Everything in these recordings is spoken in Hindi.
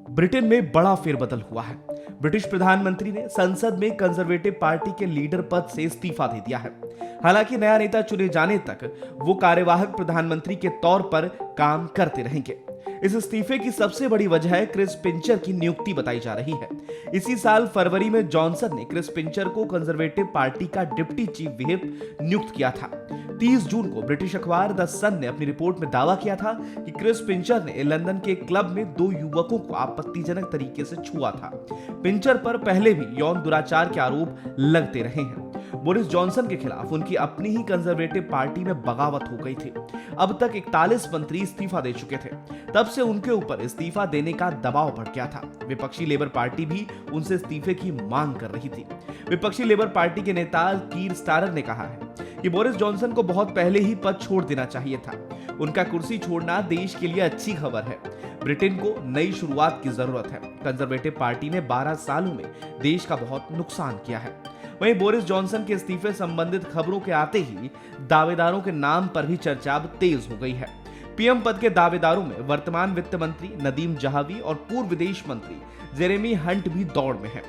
ब्रिटेन में बड़ा फेरबदल हुआ है। ब्रिटिश प्रधानमंत्री ने संसद में कंजर्वेटिव पार्टी के लीडर पद से इस्तीफा दे दिया है। हालांकि नया नेता चुने जाने तक वो कार्यवाहक प्रधानमंत्री के तौर पर काम करते रहेंगे। इस इस्तीफे की सबसे बड़ी वजह है क्रिस पिंचर की नियुक्ति बताई जा रही है। इसी साल फरवरी में जॉनसन ने क्रिस पिंचर को कंजर्वेटिव पार्टी का डिप्टी चीफ व्हिप नियुक्त किया था। 30 जून को ब्रिटिश अखबार द सन ने अपनी रिपोर्ट में दावा किया था कि क्रिस पिंचर ने लंदन के एक क्लब में 2 युवकों को आपत्तिजनक तरीके से छुआ था। पिंचर पर पहले भी यौन दुराचार के आरोप लगते रहे हैं। बोरिस जॉनसन के खिलाफ उनकी अपनी ही कंजर्वेटिव पार्टी में बगावत हो गई थी। अब तक 41 मंत्री इस्तीफा दे चुके थे। तब से उनके ऊपर इस्तीफा देने का दबाव बढ़ गया था। विपक्षी लेबर पार्टी भी उनसे इस्तीफे की मांग कर रही थी। विपक्षी लेबर पार्टी के नेता कीर स्टारर ने कहा है कि बोरिस जॉनसन को बहुत पहले ही पद छोड़ देना चाहिए था। उनका कुर्सी छोड़ना देश के लिए अच्छी खबर है। ब्रिटेन को नई शुरुआत की जरूरत है। कंजर्वेटिव पार्टी ने 12 सालों में देश का बहुत नुकसान किया है। वहीं बोरिस जॉनसन के इस्तीफे संबंधित खबरों के आते ही दावेदारों के नाम पर भी चर्चा अब तेज हो गई है। पीएम पद के दावेदारों में वर्तमान वित्त मंत्री नदीम जहावी और पूर्व विदेश मंत्री जेरेमी हंट भी दौड़ में हैं।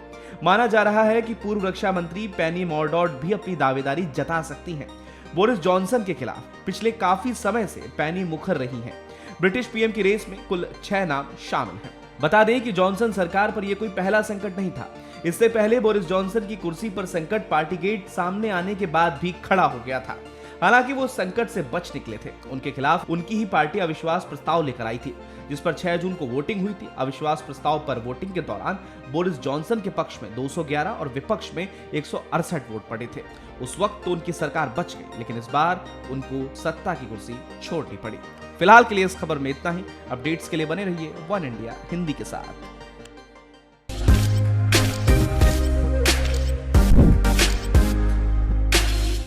माना जा रहा है कि पूर्व रक्षा मंत्री पेनी मॉर्डॉट भी अपनी दावेदारी जता सकती हैं। बोरिस जॉनसन के खिलाफ पिछले काफी समय से पेनी मुखर रही हैं। ब्रिटिश पीएम की रेस में कुल 6 नाम शामिल हैं। बता दें कि जॉनसन सरकार पर यह कोई पहला संकट नहीं था। इससे पहले बोरिस जॉनसन की कुर्सी पर संकट पार्टीगेट सामने आने के बाद भी खड़ा हो गया था। हालांकि वो संकट से बच निकले थे। उनके खिलाफ उनकी ही पार्टी अविश्वास प्रस्ताव लेकर आई थी, जिस पर 6 जून को वोटिंग हुई थी। अविश्वास प्रस्ताव पर वोटिंग के दौरान बोरिस जॉनसन के पक्ष में 211 और विपक्ष में 168 वोट पड़े थे। उस वक्त तो उनकी सरकार बच गई, लेकिन इस बार उनको सत्ता की कुर्सी छोड़नी पड़ी। फिलहाल के लिए इस खबर में इतना ही। अपडेट्स के लिए बने रहिए वन इंडिया हिंदी के साथ।